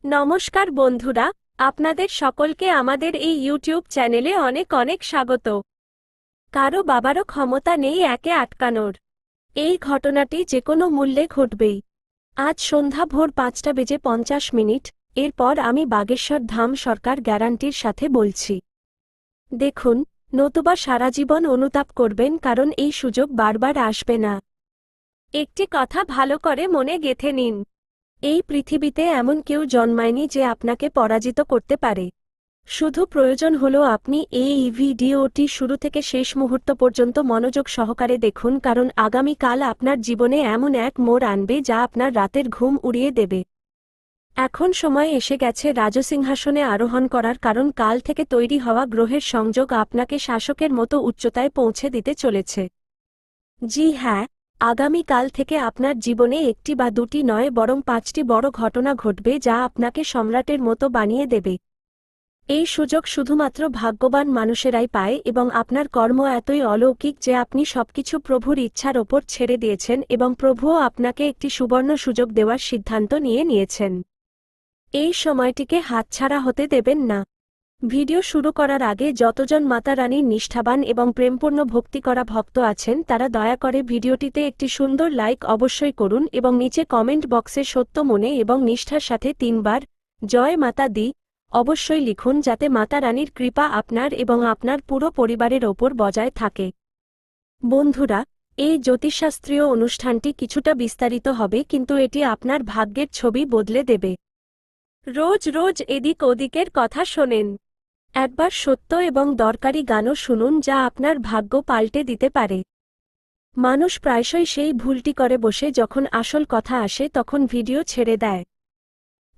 নমস্কার বন্ধুরা, আপনাদের সকলকে আমাদের এই ইউটিউব চ্যানেলে অনেক অনেক স্বাগত। কারো বাবারও ক্ষমতা নেই একে আটকানোর। এই ঘটনাটি যে কোনো মূল্যে ঘটবেই। আজ সন্ধ্যা ভোর 5:50 এরপর আমি বাগেশ্বর ধাম সরকার গ্যারান্টির সাথে বলছি। দেখুন, নতুবা সারা জীবন অনুতাপ করবেন, কারণ এই সুযোগ বারবার আসবে না। একটি কথা ভালো করে মনে গেঁথে নিন, এই পৃথিবীতে এমন কেউ জন্মায়নি যে আপনাকে পরাজিত করতে পারে। শুধু প্রয়োজন হলো আপনি এই ভিডিওটি শুরু থেকে শেষ মুহূর্ত পর্যন্ত মনোযোগ সহকারে দেখুন, কারণ আগামীকাল আপনার জীবনে এমন এক মোড় আনবে যা আপনার রাতের ঘুম উড়িয়ে দেবে। এখন সময় এসে গেছে রাজসিংহাসনে আরোহণ করার, কারণ কাল থেকে তৈরি হওয়া গ্রহের সংযোগ আপনাকে শাসকের মতো উচ্চতায় পৌঁছে দিতে চলেছে। জি হ্যাঁ, আগামীকাল থেকে আপনার জীবনে একটি বা দুটি নয়, বরং 5টি বড় ঘটনা ঘটবে যা আপনাকে সম্রাটের মতো বানিয়ে দেবে। এই সুযোগ শুধুমাত্র ভাগ্যবান মানুষেরাই পায়, এবং আপনার কর্ম এতই অলৌকিক যে আপনি সবকিছু প্রভুর ইচ্ছার ওপর ছেড়ে দিয়েছেন, এবং প্রভুও আপনাকে একটি সুবর্ণ সুযোগ দেওয়ার সিদ্ধান্ত নিয়েছেন। এই সময়টিকে হাতছাড়া হতে দেবেন না। ভিডিও শুরু করার আগে যতজন মাতা রানীর নিষ্ঠাবান এবং প্রেমপূর্ণ ভক্তি করা ভক্ত আছেন তারা দয়া করে ভিডিওটিতে একটি সুন্দর লাইক অবশ্যই করুন, এবং নিচে কমেন্ট বক্সে সত্য মনে এবং নিষ্ঠার সাথে 3 বার জয় মাতা দি অবশ্যই লিখুন, যাতে মাতা রানীর কৃপা আপনার এবং আপনার পুরো পরিবারের ওপর বজায় থাকে। বন্ধুরা, এই জ্যোতিষশাস্ত্রীয় অনুষ্ঠানটি কিছুটা বিস্তারিত হবে, কিন্তু এটি আপনার ভাগ্যের ছবি বদলে দেবে। রোজ রোজ এদিক ওদিকের কথা শোনেন, একবার সত্য এবং দরকারি গানও শুনুন যা আপনার ভাগ্য পাল্টে দিতে পারে। মানুষ প্রায়শই সেই ভুলটি করে বসে, যখন আসল কথা আসে তখন ভিডিও ছেড়ে দেয়।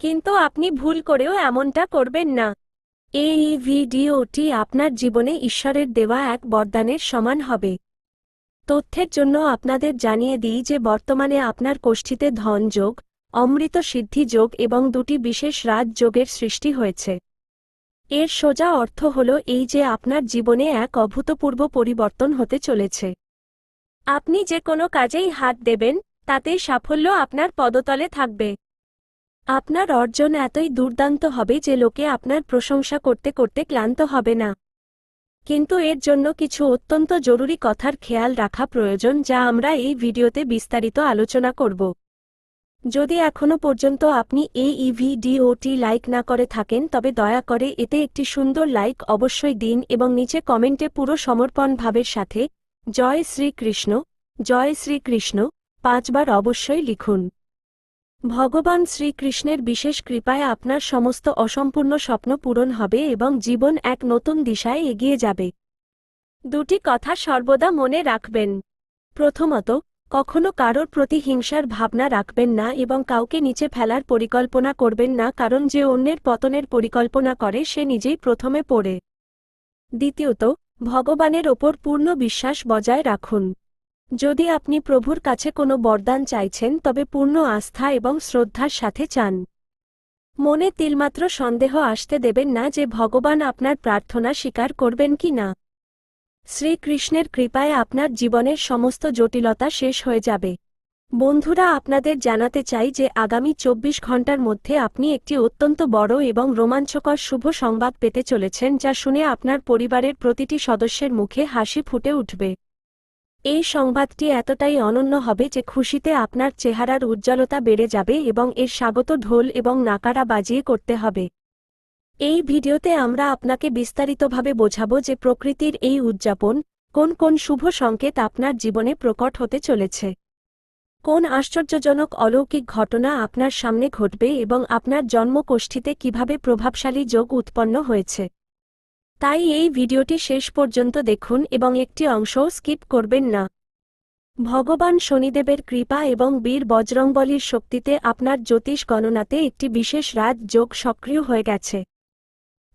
কিন্তু আপনি ভুল করেও এমনটা করবেন না। এই ভিডিওটি আপনার জীবনে ঈশ্বরের দেওয়া এক বরদানের সমান হবে। তথ্যের জন্য আপনাদের জানিয়ে দিই যে বর্তমানে আপনার কোষ্ঠীতে ধন যোগ, অমৃত সিদ্ধি যোগ এবং 2টি বিশেষ রাজ যোগের সৃষ্টি হয়েছে। এর সোজা অর্থ হল এই যে আপনার জীবনে এক অভূতপূর্ব পরিবর্তন হতে চলেছে। আপনি যে কোনো কাজেই হাত দেবেন, তাতেই সাফল্য আপনার পদতলে থাকবে। আপনার অর্জন এতই দুর্দান্ত হবে যে লোকে আপনার প্রশংসা করতে করতে ক্লান্ত হবে না। কিন্তু এর জন্য কিছু অত্যন্ত জরুরি কথার খেয়াল রাখা প্রয়োজন, যা আমরা এই ভিডিওতে বিস্তারিত আলোচনা করব। যদি এখনো পর্যন্ত আপনি এই ভিডিওটি লাইক না করে থাকেন, তবে দয়া করে এতে একটি সুন্দর লাইক অবশ্যই দিন, এবং নিচে কমেন্টে পুরো সমর্পণ ভাবের সাথে জয় শ্রীকৃষ্ণ 5 বার অবশ্যই লিখুন। ভগবান শ্রীকৃষ্ণের বিশেষ কৃপায় আপনার সমস্ত অসম্পূর্ণ স্বপ্ন পূরণ হবে এবং জীবন এক নতুন দিশায় এগিয়ে যাবে। 2টি কথা সর্বদা মনে রাখবেন। প্রথমত, কখনো কারোর প্রতি হিংসার ভাবনা রাখবেন না এবং কাউকে নিচে ফেলার পরিকল্পনা করবেন না, কারণ যে অন্যের পতনের পরিকল্পনা করে সে নিজেই প্রথমে পড়ে। দ্বিতীয়ত, ভগবানের ওপর পূর্ণ বিশ্বাস বজায় রাখুন। যদি আপনি প্রভুর কাছে কোনো বরদান চাইছেন, তবে পূর্ণ আস্থা এবং শ্রদ্ধার সাথে চান। মনে তিলমাত্র সন্দেহ আসতে দেবেন না যে ভগবান আপনার প্রার্থনা স্বীকার করবেন কি না। শ্রীকৃষ্ণের কৃপায় আপনার জীবনের সমস্ত জটিলতা শেষ হয়ে যাবে। বন্ধুরা, আপনাদের জানাতে চাই যে আগামী 24 ঘন্টার মধ্যে আপনি একটি অত্যন্ত বড় এবং রোমাঞ্চকর শুভ সংবাদ পেতে চলেছেন, যা শুনে আপনার পরিবারের প্রতিটি সদস্যের মুখে হাসি ফুটে উঠবে। এই সংবাদটি এতটাই অনন্য হবে যে খুশিতে আপনার চেহারার উজ্জ্বলতা বেড়ে যাবে, এবং এর স্বাগত ঢোল এবং নাকারা বাজিয়ে করতে হবে। এই ভিডিওতে আমরা আপনাকে বিস্তারিতভাবে বোঝাবো যে প্রকৃতির এই উদযাপন, কোন কোন শুভ সংকেত আপনার জীবনে প্রকট হতে চলেছে, কোন আশ্চর্যজনক অলৌকিক ঘটনা আপনার সামনে ঘটবে, এবং আপনার জন্মকোষ্ঠীতে কিভাবে প্রভাবশালী যোগ উৎপন্ন হয়েছে। তাই এই ভিডিওটি শেষ পর্যন্ত দেখুন এবং একটি অংশও স্কিপ করবেন না। ভগবান শনিদেবের কৃপা এবং বীর বজরংবলীর শক্তিতে আপনার জ্যোতিষ গণনাতে একটি বিশেষ রাজ যোগ সক্রিয় হয়ে গেছে।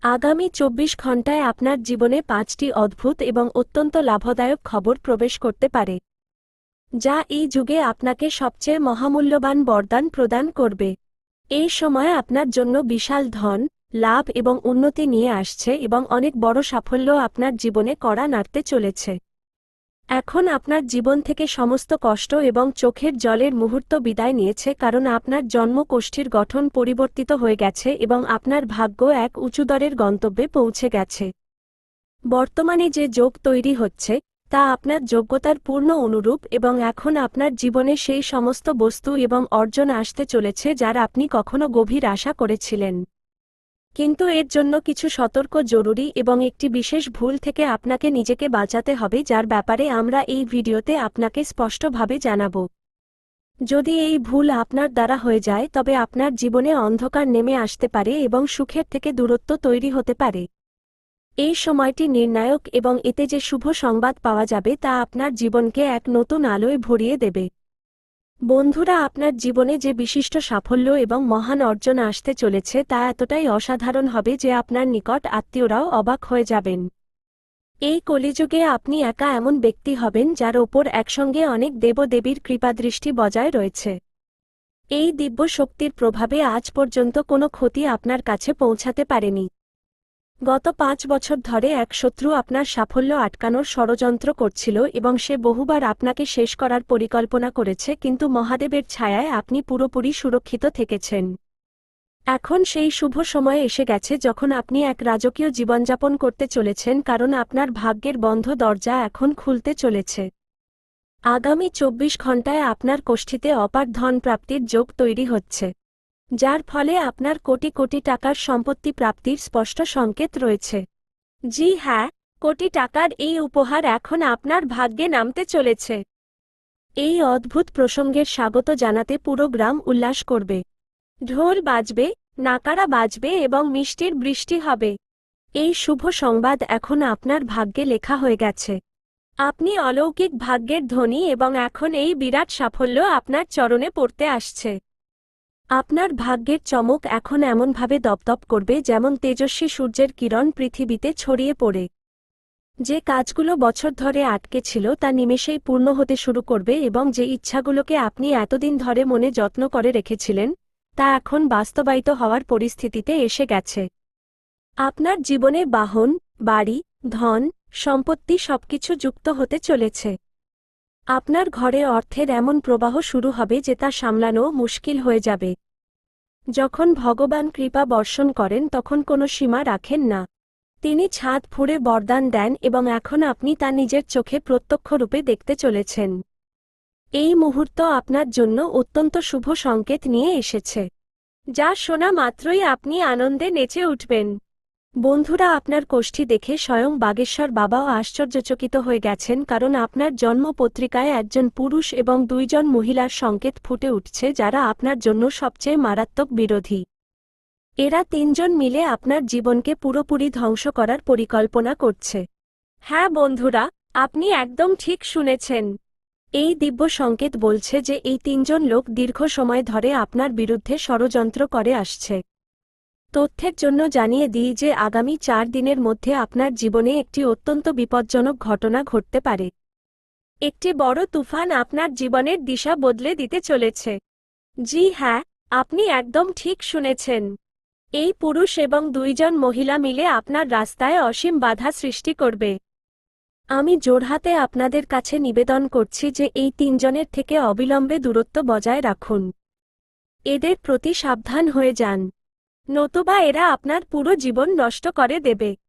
আগামী 24 ঘণ্টায় আপনার জীবনে 5টি অদ্ভুত এবং অত্যন্ত লাভদায়ক খবর প্রবেশ করতে পারে, যা এই যুগে আপনাকে সবচেয়ে মহামূল্যবান বরদান প্রদান করবে। এই সময় আপনার জন্য বিশাল ধন, লাভ এবং উন্নতি নিয়ে আসছে, এবং অনেক বড় সাফল্য আপনার জীবনে কড়া নাড়তে চলেছে। এখন আপনার জীবন থেকে সমস্ত কষ্ট এবং চোখের জলের মুহূর্ত বিদায় নিয়েছে, কারণ আপনার জন্মকোষ্ঠীর গঠন পরিবর্তিত হয়ে গেছে এবং আপনার ভাগ্য এক উঁচুদরের গন্তব্যে পৌঁছে গেছে। বর্তমানে যে যোগ তৈরি হচ্ছে তা আপনার যোগ্যতার পূর্ণ অনুরূপ এবং এখন আপনার জীবনে সেই সমস্ত বস্তু এবং অর্জন আসতে চলেছে যার আপনি কখনো গভীর আশা করেছিলেন। কিন্তু এর জন্য কিছু সতর্ক জরুরি এবং একটি বিশেষ ভুল থেকে আপনাকে নিজেকে বাঁচাতে হবে, যার ব্যাপারে আমরা এই ভিডিওতে আপনাকে স্পষ্টভাবে জানাব। যদি এই ভুল আপনার দ্বারা হয়ে যায় তবে আপনার জীবনে অন্ধকার নেমে আসতে পারে এবং সুখের থেকে দূরত্ব তৈরি হতে পারে। এই সময়টি নির্ণায়ক এবং এতে যে শুভ সংবাদ পাওয়া যাবে তা আপনার জীবনকে এক নতুন আলোয় ভরিয়ে দেবে। বন্ধুরা, আপনার জীবনে যে বিশিষ্ট সাফল্য এবং মহান অর্জন আসতে চলেছে তা এতটাই অসাধারণ হবে যে আপনার নিকট আত্মীয়রাও অবাক হয়ে যাবেন। এই কলিযুগে আপনি একা এমন ব্যক্তি হবেন যার ওপর একসঙ্গে অনেক দেবদেবীর কৃপাদৃষ্টি বজায় রয়েছে। এই দিব্য শক্তির প্রভাবে আজ পর্যন্ত কোনো ক্ষতি আপনার কাছে পৌঁছাতে পারেনি। গত 5 বছর ধরে এক শত্রু আপনার সাফল্য আটকানোর ষড়যন্ত্র করছিল এবং সে বহুবার আপনাকে শেষ করার পরিকল্পনা করেছে, কিন্তু মহাদেবের ছায়ায় আপনি পুরোপুরি সুরক্ষিত থেকেছেন। এখন সেই শুভ সময় এসে গেছে যখন আপনি এক রাজকীয় জীবনযাপন করতে চলেছেন, কারণ আপনার ভাগ্যের বন্ধ দরজা এখন খুলতে চলেছে। আগামী 24 ঘণ্টায় আপনার কোষ্ঠীতে অপার ধন প্রাপ্তির যোগ তৈরি হচ্ছে, যার ফলে আপনার কোটি কোটি টাকার সম্পত্তি প্রাপ্তির স্পষ্ট সংকেত রয়েছে। জি হ্যাঁ, কোটি টাকার এই উপহার এখন আপনার ভাগ্যে নামতে চলেছে। এই অদ্ভুত প্রসঙ্গের স্বাগত জানাতে পুরো গ্রাম উল্লাস করবে। ঢোল বাজবে, নাকারা বাজবে এবং মিষ্টির বৃষ্টি হবে। এই শুভ সংবাদ এখন আপনার ভাগ্যে লেখা হয়ে গেছে। আপনি অলৌকিক ভাগ্যের ধনী এবং এখন এই বিরাট সাফল্য আপনার চরণে পড়তে আসছে। আপনার ভাগ্যের চমক এখন এমনভাবে দপদপ করবে যেমন তেজস্বী সূর্যের কিরণ পৃথিবীতে ছড়িয়ে পড়ে। যে কাজগুলো বছর ধরে আটকে ছিল তা নিমেষেই পূর্ণ হতে শুরু করবে এবং যে ইচ্ছাগুলোকে আপনি এতদিন ধরে মনে যত্ন করে রেখেছিলেন তা এখন বাস্তবায়িত হওয়ার পরিস্থিতিতে এসে গেছে। আপনার জীবনে বাহন, বাড়ি, ধন, সম্পত্তি সবকিছু যুক্ত হতে চলেছে। আপনার ঘরে অর্থের এমন প্রবাহ শুরু হবে যে তা সামলানো মুশকিল হয়ে যাবে। যখন ভগবান কৃপা বর্ষণ করেন তখন কোনো সীমা রাখেন না। তিনি ছাদ ফুঁড়ে বরদান দেন এবং এখন আপনি তা নিজের চোখে প্রত্যক্ষ রূপে দেখতে চলেছেন। এই মুহূর্ত আপনার জন্য অত্যন্ত শুভ সংকেত নিয়ে এসেছে, যা শোনা মাত্রই আপনি আনন্দে নেচে উঠবেন। বন্ধুরা, আপনার কোষ্ঠী দেখে স্বয়ং বাগেশ্বর বাবাও আশ্চর্যচকিত হয়ে গেছেন, কারণ আপনার জন্মপত্রিকায় একজন পুরুষ এবং 2 জন মহিলার সংকেত ফুটে উঠছে যারা আপনার জন্য সবচেয়ে মারাত্মক বিরোধী। এরা 3 জন মিলে আপনার জীবনকে পুরোপুরি ধ্বংস করার পরিকল্পনা করছে। হ্যাঁ বন্ধুরা, আপনি একদম ঠিক শুনেছেন। এই দিব্য সংকেত বলছে যে এই 3 জন লোক দীর্ঘ সময় ধরে আপনার বিরুদ্ধে ষড়যন্ত্র করে আসছে। তথ্যের জন্য জানিয়ে দিই যে আগামী 4 দিনের মধ্যে আপনার জীবনে একটি অত্যন্ত বিপজ্জনক ঘটনা ঘটতে পারে। একটি বড় তুফান আপনার জীবনের দিশা বদলে দিতে চলেছে। জি হ্যাঁ, আপনি একদম ঠিক শুনেছেন। এই পুরুষ এবং 2 জন মহিলা মিলে আপনার রাস্তায় অসীম বাধা সৃষ্টি করবে। আমি জোড়হাতে আপনাদের কাছে নিবেদন করছি যে এই 3 জনের থেকে অবিলম্বে দূরত্ব বজায় রাখুন। এদের প্রতি সাবধান হয়ে যান, নতুবা এরা আপনার পুরো জীবন নষ্ট করে দেবে।